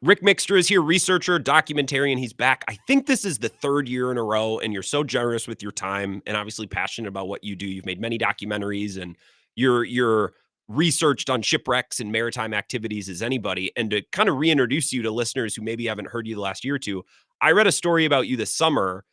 Ric Mixter is here, researcher, documentarian. He's back. I think this is the third year in a row, and you're so generous with your time and obviously passionate about what you do. You've made many documentaries, and you're researched on shipwrecks and maritime activities as anybody. And to kind of reintroduce you to listeners who maybe haven't heard you the last year or two, I read a story about you this summer.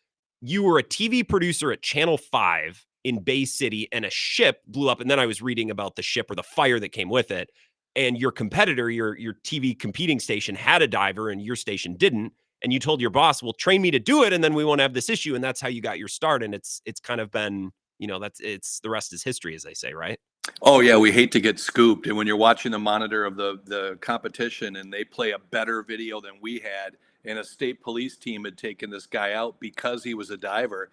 You were a TV producer at Channel 5 in Bay City, and a ship blew up. And then I was reading about the ship or the fire that came with it, and your competitor, your TV competing station had a diver and your station didn't. And you told your boss, well, train me to do it, and then we won't have this issue. And that's how you got your start. And it's kind of been, it's the rest is history, as they say, right? Oh yeah, we hate to get scooped. And when you're watching the monitor of the competition and they play a better video than we had, and a state police team had taken this guy out because he was a diver,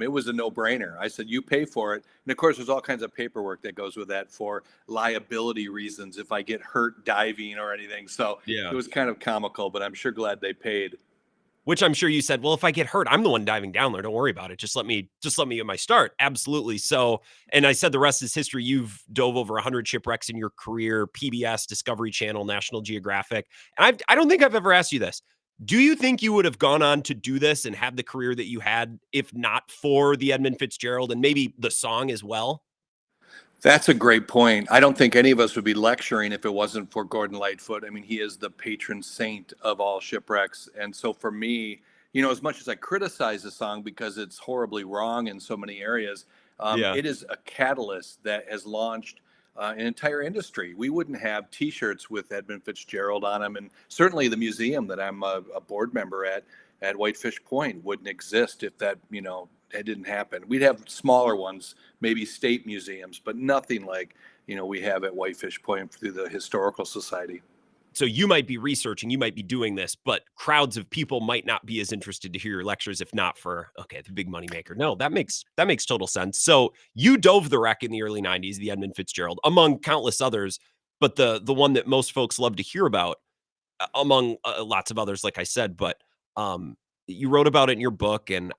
it was a no-brainer. I said, you pay for it. And of course, there's all kinds of paperwork that goes with that for liability reasons if I get hurt diving or anything. So Yeah. it was kind of comical, but I'm sure glad they paid. Which I'm sure you said, well, if I get hurt, I'm the one diving down there. Don't worry about it. Just let me get my start. Absolutely. So, and I said the rest is history. You've dove over 100 shipwrecks in your career, PBS, Discovery Channel, National Geographic. And I don't think I've ever asked you this. Do you think you would have gone on to do this and have the career that you had if not for the Edmund Fitzgerald and maybe the song as well? That's a great point. I don't think any of us would be lecturing if it wasn't for Gordon Lightfoot. I mean, he is the patron saint of all shipwrecks. And so for me, as much as I criticize the song because it's horribly wrong in so many areas, Yeah. it is a catalyst that has launched an entire industry. We wouldn't have T-shirts with Edmund Fitzgerald on them, and certainly the museum that I'm a board member at Whitefish Point wouldn't exist if that didn't happen. We'd have smaller ones, maybe state museums, but nothing like we have at Whitefish Point through the Historical Society. So you might be researching, you might be doing this, but crowds of people might not be as interested to hear your lectures if not for, okay, the big money maker. No, that makes total sense. So you dove the wreck in the early 90s, the Edmund Fitzgerald, among countless others, but the one that most folks love to hear about, among lots of others, like I said, but you wrote about it in your book, and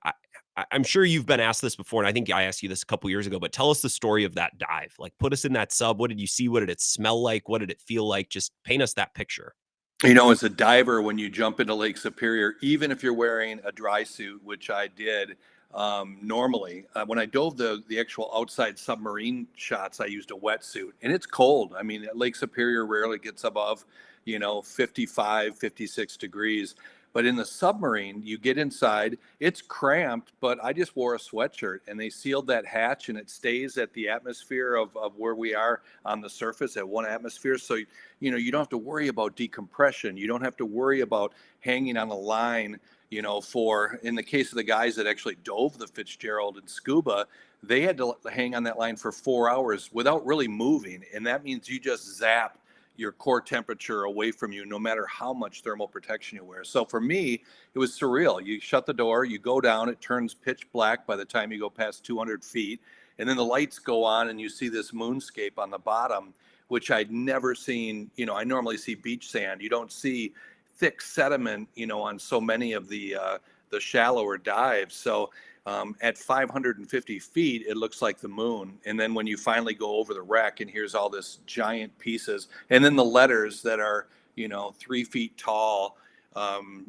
I'm sure you've been asked this before, and I think I asked you this a couple years ago, but tell us the story of that dive. Like, put us in that sub. What did you see? What did it smell like? What did it feel like? Just paint us that picture. As a diver, when you jump into Lake Superior, even if you're wearing a dry suit, which I did normally, when I dove the actual outside submarine shots, I used a wetsuit, and it's cold. I mean, Lake Superior rarely gets above, 55, 56 degrees. But in the submarine, you get inside, it's cramped, but I just wore a sweatshirt, and they sealed that hatch, and it stays at the atmosphere of where we are on the surface at 1 atmosphere. So, you don't have to worry about decompression. You don't have to worry about hanging on a line, in the case of the guys that actually dove the Fitzgerald and scuba, they had to hang on that line for 4 hours without really moving. And that means you just zap your core temperature away from you, no matter how much thermal protection you wear. So for me, it was surreal. You shut the door, you go down, it turns pitch black by the time you go past 200 feet. And then the lights go on and you see this moonscape on the bottom, which I'd never seen. I normally see beach sand. You don't see thick sediment, on so many of the shallower dives. So at 550 feet, it looks like the moon. And then when you finally go over the wreck and here's all this giant pieces, and then the letters that are, 3 feet tall,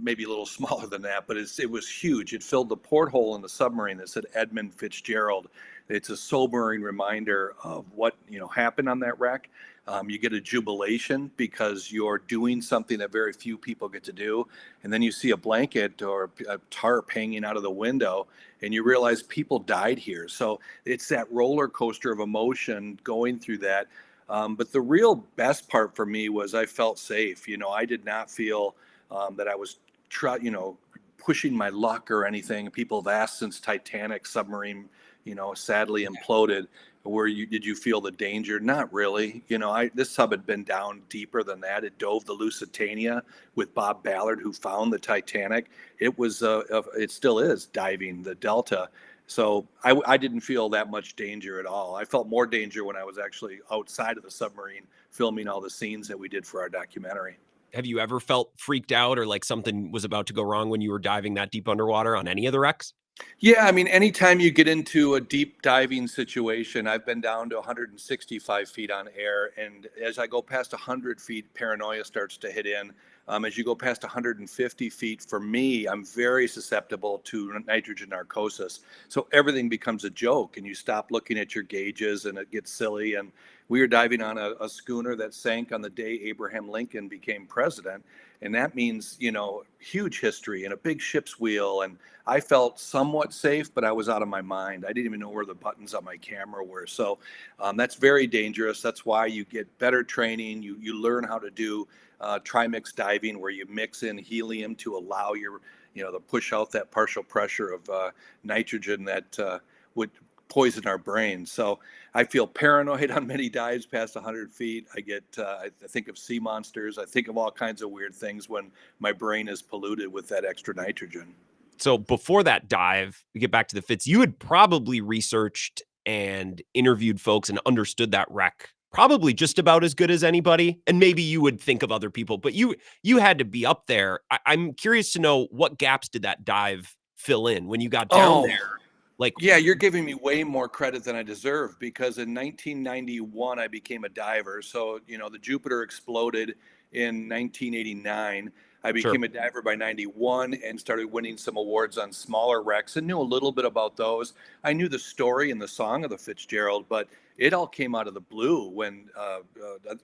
maybe a little smaller than that, but it was huge. It filled the porthole in the submarine that said Edmund Fitzgerald. It's a sobering reminder of what, happened on that wreck. You get a jubilation because you're doing something that very few people get to do. And then you see a blanket or a tarp hanging out of the window and you realize people died here. So it's that roller coaster of emotion going through that. But the real best part for me was I felt safe. I did not feel that I was pushing my luck or anything. People have asked since Titanic submarine, sadly imploded, did you feel the danger? Not really. This sub had been down deeper than that. It dove the Lusitania with Bob Ballard, who found the Titanic. It was, it still is diving the Delta. So I didn't feel that much danger at all. I felt more danger when I was actually outside of the submarine filming all the scenes that we did for our documentary. Have you ever felt freaked out or like something was about to go wrong when you were diving that deep underwater on any of the wrecks? Yeah, I mean, anytime you get into a deep diving situation, I've been down to 165 feet on air, and as I go past 100 feet, paranoia starts to hit in. As you go past 150 feet, for me, I'm very susceptible to nitrogen narcosis. So everything becomes a joke, and you stop looking at your gauges, and it gets silly. And we were diving on a schooner that sank on the day Abraham Lincoln became president, and that means, huge history and a big ship's wheel. And I felt somewhat safe, but I was out of my mind. I didn't even know where the buttons on my camera were. So that's very dangerous. That's why you get better training. You learn how to do trimix diving, where you mix in helium to allow your, to push out that partial pressure of nitrogen that would poison our brains. So I feel paranoid on many dives past 100 feet. I think of sea monsters. I think of all kinds of weird things when my brain is polluted with that extra nitrogen. So before that dive, we get back to the Fitz, you had probably researched and interviewed folks and understood that wreck probably just about as good as anybody. And maybe you would think of other people, but you had to be up there. I'm curious to know, what gaps did that dive fill in when you got down Oh, there? Like, yeah, you're giving me way more credit than I deserve, because in 1991 I became a diver. So, the Jupiter exploded in 1989. I sure. became a diver by 91 and started winning some awards on smaller wrecks and knew a little bit about those. I knew the story and the song of the Fitzgerald, but it all came out of the blue when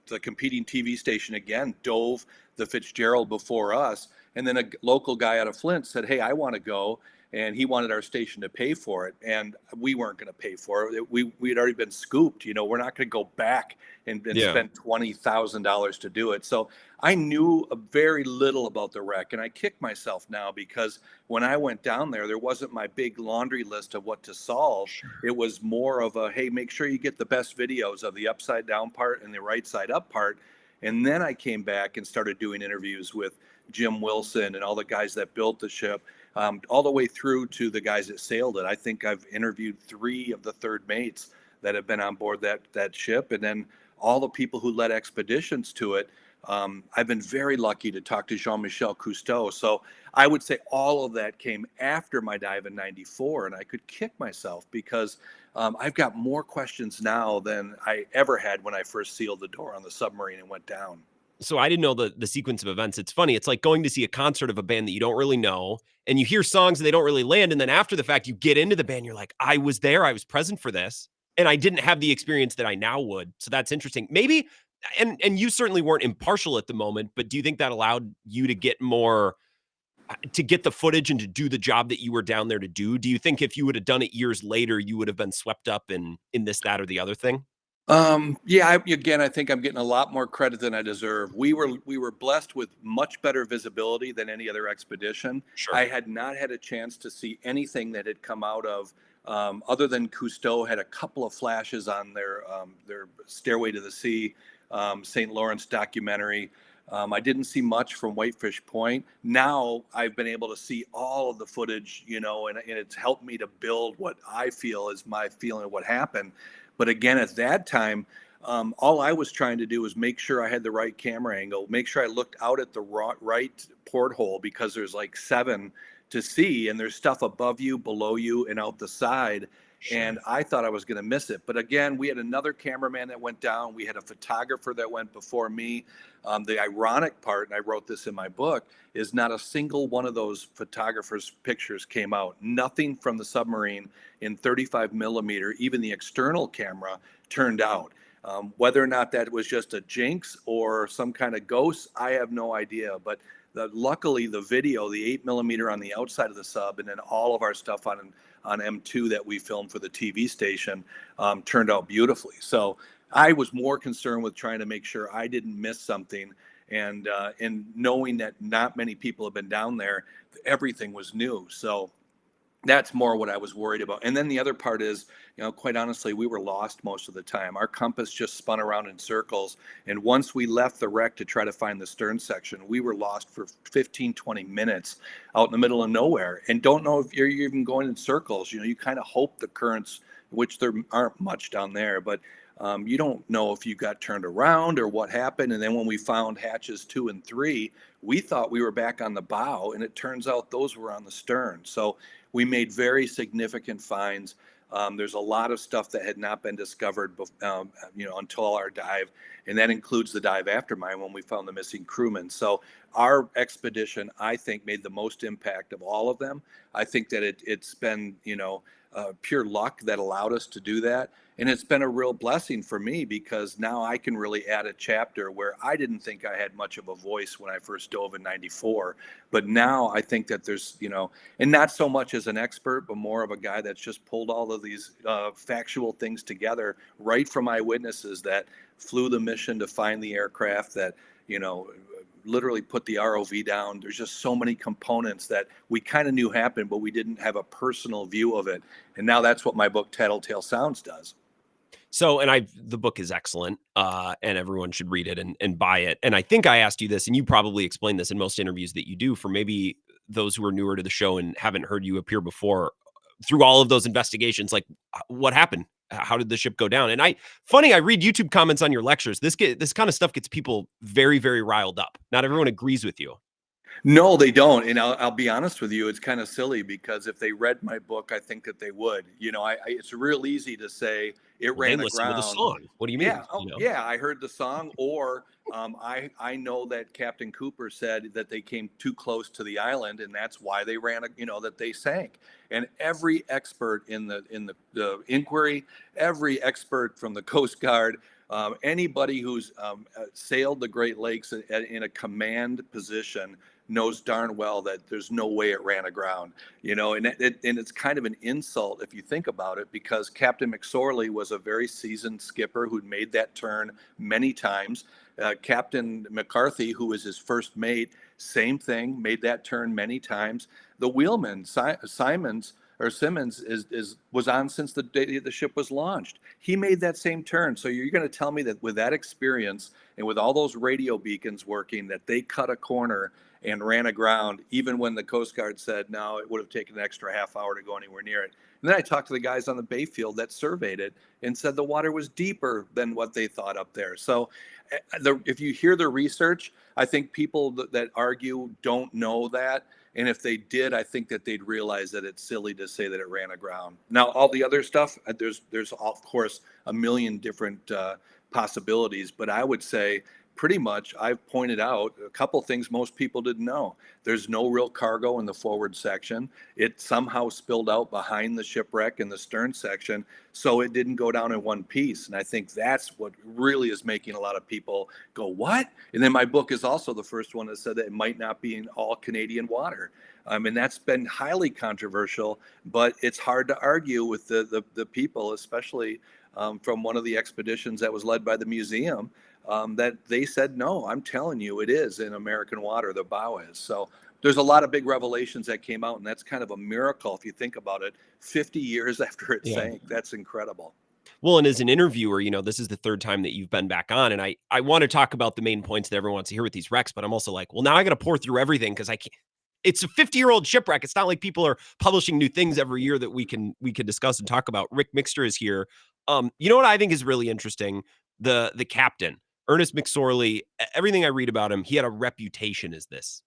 the competing TV station again dove the Fitzgerald before us. And then a local guy out of Flint said, "Hey, I want to go." And he wanted our station to pay for it, and we weren't going to pay for it. We had already been scooped. We're not going to go back and Yeah. spend $20,000 to do it. So I knew a very little about the wreck, and I kick myself now, because when I went down there wasn't my big laundry list of what to solve. Sure. It was more of a, hey, make sure you get the best videos of the upside down part and the right side up part. And then I came back and started doing interviews with Jim Wilson and all the guys that built the ship, all the way through to the guys that sailed it. I think I've interviewed 3 of the third mates that have been on board that ship, and then all the people who led expeditions to it. I've been very lucky to talk to Jean-Michel Cousteau. So I would say all of that came after my dive in '94, and I could kick myself, because I've got more questions now than I ever had when I first sealed the door on the submarine and went down. So I didn't know the sequence of events. It's funny. It's like going to see a concert of a band that you don't really know, and you hear songs and they don't really land. And then after the fact, you get into the band, you're like, I was there, I was present for this, and I didn't have the experience that I now would. So that's interesting. Maybe, and you certainly weren't impartial at the moment, but do you think that allowed you to get more, to get the footage and to do the job that you were down there to do? Do you think if you would have done it years later, you would have been swept up in this, that, or the other thing? Yeah, again, I think I'm getting a lot more credit than I deserve. We were blessed with much better visibility than any other expedition. Sure. I had not had a chance to see anything that had come out of, other than Cousteau had a couple of flashes on their Stairway to the Sea, St. Lawrence documentary. I didn't see much from Whitefish Point. Now I've been able to see all of the footage, and it's helped me to build what I feel is my feeling of what happened. But again, at that time, all I was trying to do was make sure I had the right camera angle, make sure I looked out at the right porthole, because there's like 7 to see, and there's stuff above you, below you, and out the side. Sure. And I thought I was going to miss it. But again, we had another cameraman that went down. We had a photographer that went before me. The ironic part, and I wrote this in my book, is not a single one of those photographers' pictures came out. Nothing from the submarine in 35 millimeter, even the external camera, turned out. Whether or not that was just a jinx or some kind of ghost, I have no idea. But luckily, the video, the 8 millimeter on the outside of the sub, and then all of our stuff on M2 that we filmed for the TV station, turned out beautifully. So I was more concerned with trying to make sure I didn't miss something, and knowing that not many people have been down there, everything was new. So that's more what I was worried about. And then the other part is, quite honestly, we were lost most of the time. Our compass just spun around in circles. And once we left the wreck to try to find the stern section, we were lost for 15, 20 minutes out in the middle of nowhere, and don't know if you're even going in circles. You kind of hope the currents, which there aren't much down there, but You don't know if you got turned around or what happened. And then when we found hatches 2 and 3, we thought we were back on the bow, and it turns out those were on the stern. So we made very significant finds. There's a lot of stuff that had not been discovered, until our dive, and that includes the dive after mine when we found the missing crewmen. So our expedition, I think, made the most impact of all of them. I think that it's been, pure luck that allowed us to do that. And it's been a real blessing for me because now I can really add a chapter where I didn't think I had much of a voice when I first dove in 94. But now I think that there's, and not so much as an expert, but more of a guy that's just pulled all of these factual things together right from eyewitnesses that flew the mission to find the aircraft, that, literally put the ROV down. There's just so many components that we kind of knew happened, but we didn't have a personal view of it. And now that's what my book, Tattletale Sounds, does. So, and the book is excellent, and everyone should read it and buy it. And I think I asked you this, and you probably explained this in most interviews that you do, for maybe those who are newer to the show and haven't heard you appear before. Through all of those investigations, like, what happened? How did the ship go down? And I read YouTube comments on your lectures. This kind of stuff gets people very, very riled up. Not everyone agrees with you. No, they don't. And I'll be honest with you, it's kind of silly because if they read my book, I think that they would. It's real easy to say it Well, they ran listen to the aground. song. What do you mean? Yeah. Oh, yeah. I heard the song, or I know that Captain Cooper said that they came too close to the island, and that's why they ran. That they sank. And every expert in the inquiry, every expert from the Coast Guard, anybody who's sailed the Great Lakes in a command position knows darn well that there's no way it ran aground, and it's kind of an insult if you think about it, because Captain McSorley was a very seasoned skipper who'd made that turn many times. Captain McCarthy, who was his first mate, same thing, made that turn many times. The wheelman, Simmons was on since the day the ship was launched. He made that same turn. So you're going to tell me that with that experience and with all those radio beacons working, that they cut a corner and ran aground, even when the Coast Guard said, no, it would have taken an extra half hour to go anywhere near it. And then I talked to the guys on the Bayfield that surveyed it and said the water was deeper than what they thought up there. So if you hear the research, I think people that argue don't know that. And if they did, I think that they'd realize that it's silly to say that it ran aground. Now, all the other stuff, there's of course a million different possibilities, but I would say pretty much I've pointed out a couple things most people didn't know. There's no real cargo in the forward section. It somehow spilled out behind the shipwreck in the stern section, so it didn't go down in one piece. And I think that's what really is making a lot of people go, what? And then my book is also the first one that said that it might not be in all Canadian water. And that's been highly controversial, but it's hard to argue with the people, especially from one of the expeditions that was led by the museum, that they said, no, I'm telling you, it is in American water, the bow is. So there's a lot of big revelations that came out, and that's kind of a miracle if you think about it. 50 years after it sank, that's incredible. Well, and as an interviewer, this is the third time that you've been back on, and I want to talk about the main points that everyone wants to hear with these wrecks, but I'm also like, well, now I got to pour through everything because I can't. It's a 50-year-old shipwreck. It's not like people are publishing new things every year that we can discuss and talk about. Ric Mixter is here. You know what I think is really interesting? The captain, Ernest McSorley. Everything I read about him, he had a reputation as this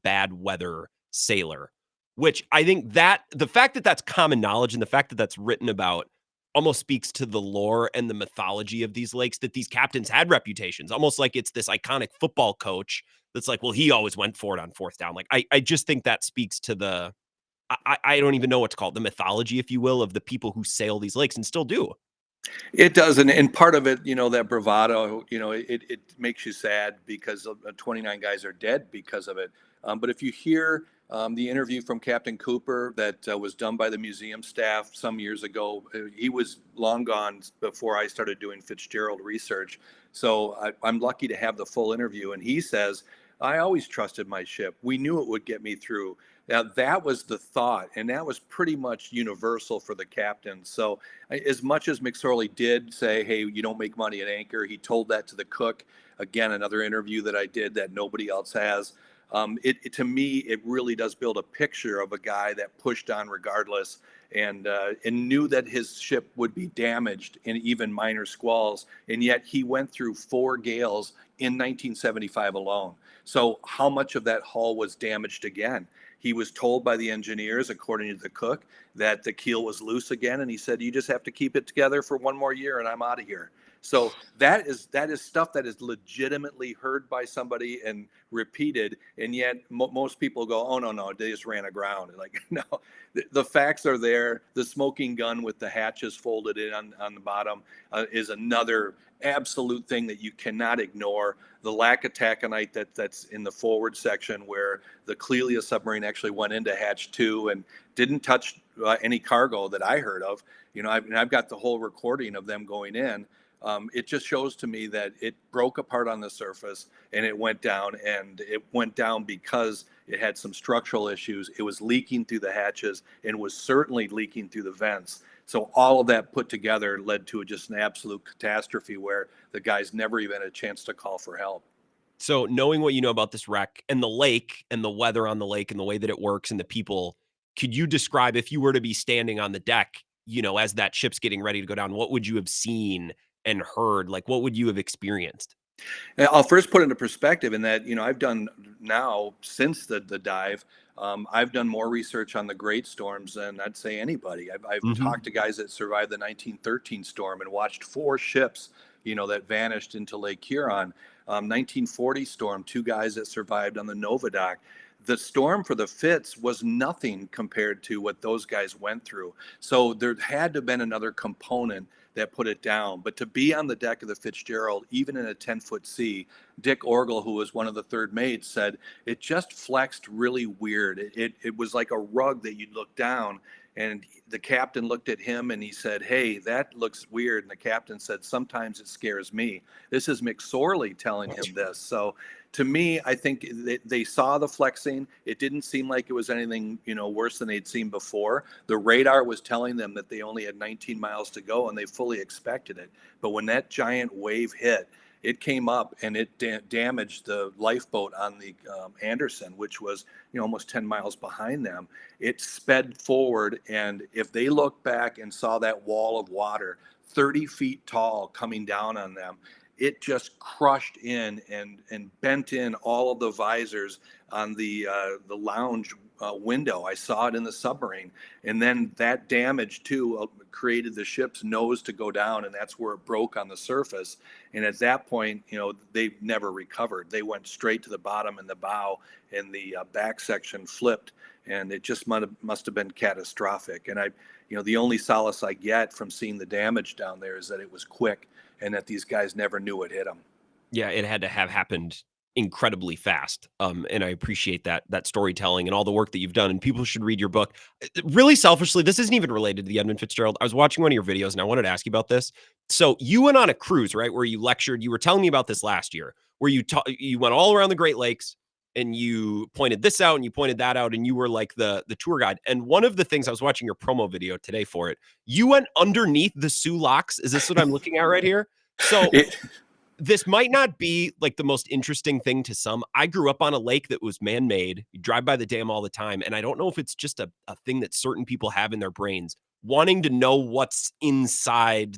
bad weather sailor, which I think that the fact that that's common knowledge and the fact that that's written about almost speaks to the lore and the mythology of these lakes, that these captains had reputations, almost like it's this iconic football coach that's like, well, he always went for it on fourth down. Like, I just think that speaks to I don't even know what to call it, the mythology, if you will, of the people who sail these lakes and still do. It does, and part of it, that bravado, it makes you sad because 29 guys are dead because of it. But if you hear the interview from Captain Cooper that was done by the museum staff some years ago, he was long gone before I started doing Fitzgerald research. So I'm lucky to have the full interview, and he says, I always trusted my ship. We knew it would get me through. Now, that was the thought, and that was pretty much universal for the captain. So as much as McSorley did say, hey, you don't make money at anchor, he told that to the cook. Again, another interview that I did that nobody else has. To me, it really does build a picture of a guy that pushed on regardless, and knew that his ship would be damaged in even minor squalls, and yet he went through 4 gales in 1975 alone. So how much of that hull was damaged again? He was told by the engineers, according to the cook, that the keel was loose again, and he said, "You just have to keep it together for one more year, and I'm out of here." So that is stuff that is legitimately heard by somebody and repeated, and yet most people go, "Oh no, they just ran aground." And like, no, the facts are there. The smoking gun with the hatches folded in on the bottom is another absolute thing that you cannot ignore. The lack of taconite that's in the forward section, where the Clelia submarine actually went into hatch 2 and didn't touch any cargo that I heard of. I've got the whole recording of them going in. It just shows to me that it broke apart on the surface and it went down, and it went down because it had some structural issues. It was leaking through the hatches and was certainly leaking through the vents. So all of that put together led to just an absolute catastrophe where the guys never even had a chance to call for help. So knowing what you know about this wreck and the lake and the weather on the lake and the way that it works and the people, could you describe, if you were to be standing on the deck, as that ship's getting ready to go down, what would you have seen and heard? Like, what would you have experienced? And I'll first put into perspective in that, I've done now since the dive, I've done more research on the great storms than I'd say anybody. I've Mhm. talked to guys that survived the 1913 storm and watched 4 ships, that vanished into Lake Huron. 1940 storm, 2 guys that survived on the Novadoc. The storm for the Fitz was nothing compared to what those guys went through. So there had to have been another component that put it down. But to be on the deck of the Fitzgerald, even in a 10-foot sea, Dick Orgel, who was one of the third mates, said it just flexed really weird. It was like a rug that you'd look down. And the captain looked at him and he said, "Hey, that looks weird." And the captain said, "Sometimes it scares me." This is McSorley telling him this. So to me, I think they saw the flexing. It didn't seem like it was anything, worse than they'd seen before. The radar was telling them that they only had 19 miles to go, and they fully expected it. But when that giant wave hit, it came up and it damaged the lifeboat on the Anderson, which was, almost 10 miles behind them. It sped forward, and if they looked back and saw that wall of water 30 feet tall coming down on them, it just crushed in and bent in all of the visors on the lounge window. I saw it in the submarine, and then that damage too created the ship's nose to go down, and that's where it broke on the surface. And at that point, they never recovered. They went straight to the bottom in the bow, and the back section flipped, and it just must have been catastrophic. And the only solace I get from seeing the damage down there is that it was quick, and that these guys never knew it hit them. Yeah, it had to have happened incredibly fast. And I appreciate that storytelling and all the work that you've done. And people should read your book. Really selfishly, this isn't even related to the Edmund Fitzgerald. I was watching one of your videos and I wanted to ask you about this. So you went on a cruise, right? Where you lectured. You were telling me about this last year, where you went all around the Great Lakes and you pointed this out and you pointed that out, and you were like the tour guide. And one of the things, I was watching your promo video today for it, you went underneath the Soo Locks. Is this what I'm looking at right here? So It, this might not be like the most interesting thing to some. I grew up on a lake that was man-made. You drive by the dam all the time. And I don't know if it's just a thing that certain people have in their brains, wanting to know what's inside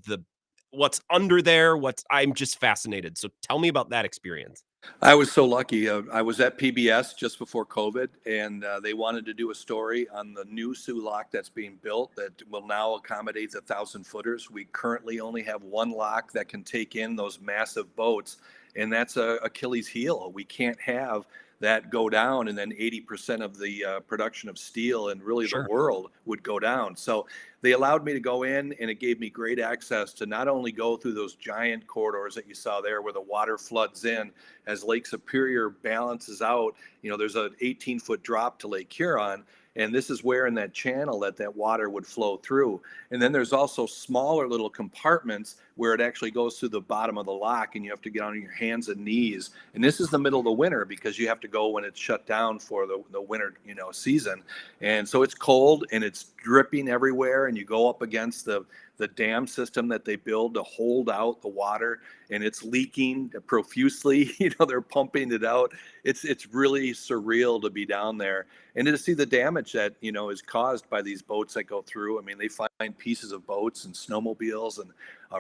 what's under there. I'm just fascinated. So tell me about that experience. I was so lucky. I was at PBS just before COVID, and they wanted to do a story on the new Soo Lock that's being built that will now accommodate the 1,000-footers. We currently only have one lock that can take in those massive boats, and that's a Achilles heel. We can't have that go down, and then 80% of the production of steel and really the Sure. world would go down. So they allowed me to go in, and it gave me great access to not only go through those giant corridors that you saw there where the water floods in as Lake Superior balances out. There's an 18-foot drop to Lake Huron, and this is where in that channel that water would flow through. And then there's also smaller little compartments where it actually goes through the bottom of the lock, and you have to get on your hands and knees. And this is the middle of the winter because you have to go when it's shut down for the winter season. And so it's cold and it's dripping everywhere, and you go up against the the dam system that they build to hold out the water, and it's leaking profusely. They're pumping it out. It's really surreal to be down there and to see the damage that is caused by these boats that go through. I mean, they find pieces of boats and snowmobiles and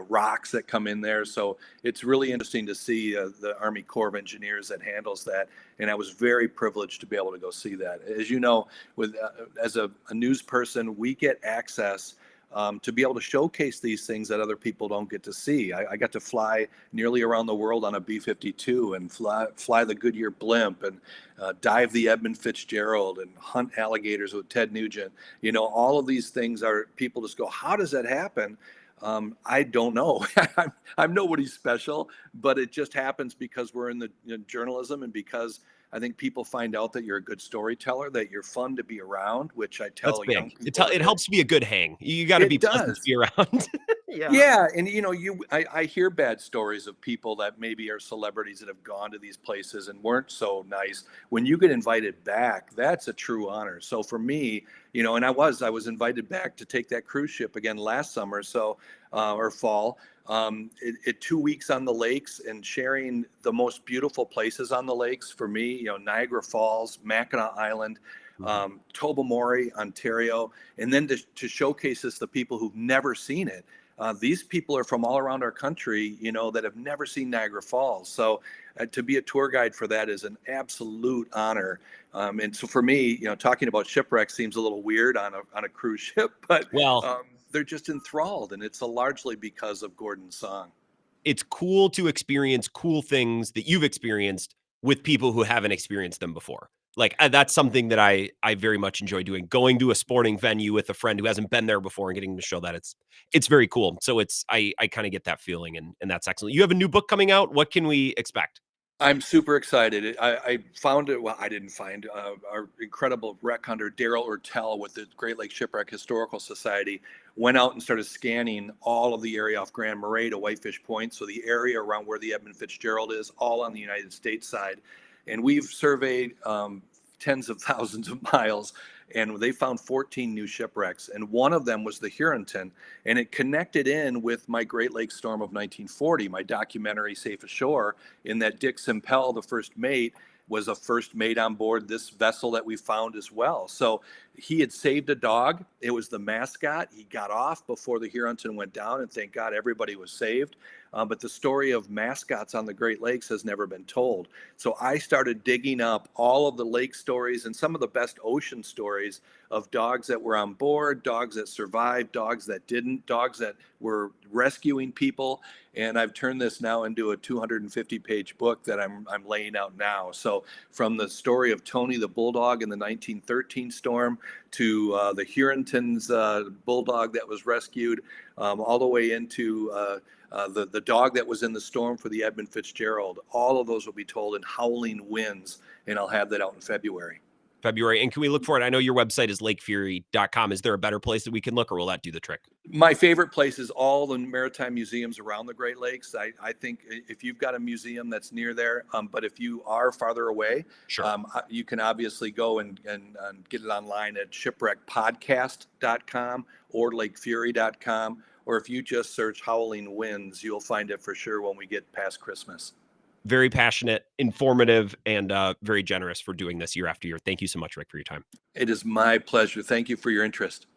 rocks that come in there. So it's really interesting to see the Army Corps of Engineers that handles that. And I was very privileged to be able to go see that. As you know, with as a news person, we get access to be able to showcase these things that other people don't get to see. I got to fly nearly around the world on a B-52 and fly the Goodyear blimp and dive the Edmund Fitzgerald and hunt alligators with Ted Nugent. All of these things are, people just go, how does that happen? I don't know. I'm nobody special, but it just happens because we're in the journalism, and because I think people find out that you're a good storyteller, that you're fun to be around, which I That's tell young big. people. It helps to be a good hang. You got to be It pleasant to does. be around. Yeah. Yeah, and I hear bad stories of people that maybe are celebrities that have gone to these places and weren't so nice. When you get invited back, that's a true honor. So for me, and I was invited back to take that cruise ship again last summer, so or fall. It 2 weeks on the lakes and sharing the most beautiful places on the lakes for me. Niagara Falls, Mackinac Island, Mhm. Tobermory, Ontario, and then to showcase this to people who've never seen it. These people are from all around our country, that have never seen Niagara Falls. So to be a tour guide for that is an absolute honor. And so for me, talking about shipwreck seems a little weird on a cruise ship, but Well, they're just enthralled, and it's largely because of Gordon's song. it's cool to experience cool things that you've experienced with people who haven't experienced them before. Like, that's something that I very much enjoy doing. Going to a sporting venue with a friend who hasn't been there before and getting to show that it's very cool. So I kinda get that feeling, and that's excellent. You have a new book coming out. What can we expect? I'm super excited. I found it. Well, I didn't find our incredible wreck hunter Daryl Urtel with the Great Lakes Shipwreck Historical Society went out and started scanning all of the area off Grand Marais to Whitefish Point. So the area around where the Edmund Fitzgerald is, all on the United States side, and we've surveyed tens of thousands of miles, and they found 14 new shipwrecks, and one of them was the Huronton, and it connected in with my Great Lakes storm of 1940, my documentary Safe Ashore, in that Dick Simpel, the first mate, was a first mate on board this vessel that we found as well. So he had saved a dog. It was the mascot. He got off before the Huronton went down, and thank God everybody was saved. But the story of mascots on the Great Lakes has never been told. So I started digging up all of the lake stories and some of the best ocean stories of dogs that were on board, dogs that survived, dogs that didn't, dogs that were rescuing people. And I've turned this now into a 250-page book that I'm laying out now. So from the story of Tony the Bulldog in the 1913 storm to the Huronton's bulldog that was rescued, all the way into the dog that was in the storm for the Edmund Fitzgerald. All of those will be told in Howling Winds, and I'll have that out in February. February, and can we look for it? I know your website is lakefury.com. Is there a better place that we can look, or will that do the trick? My favorite place is all the maritime museums around the Great Lakes. I think if you've got a museum that's near there, but if you are farther away, Sure. you can obviously go and get it online at shipwreckpodcast.com or lakefury.com. Or if you just search Howling Winds, you'll find it for sure when we get past Christmas. Very passionate, informative, and very generous for doing this year after year. Thank you so much, Ric, for your time. It is my pleasure. Thank you for your interest.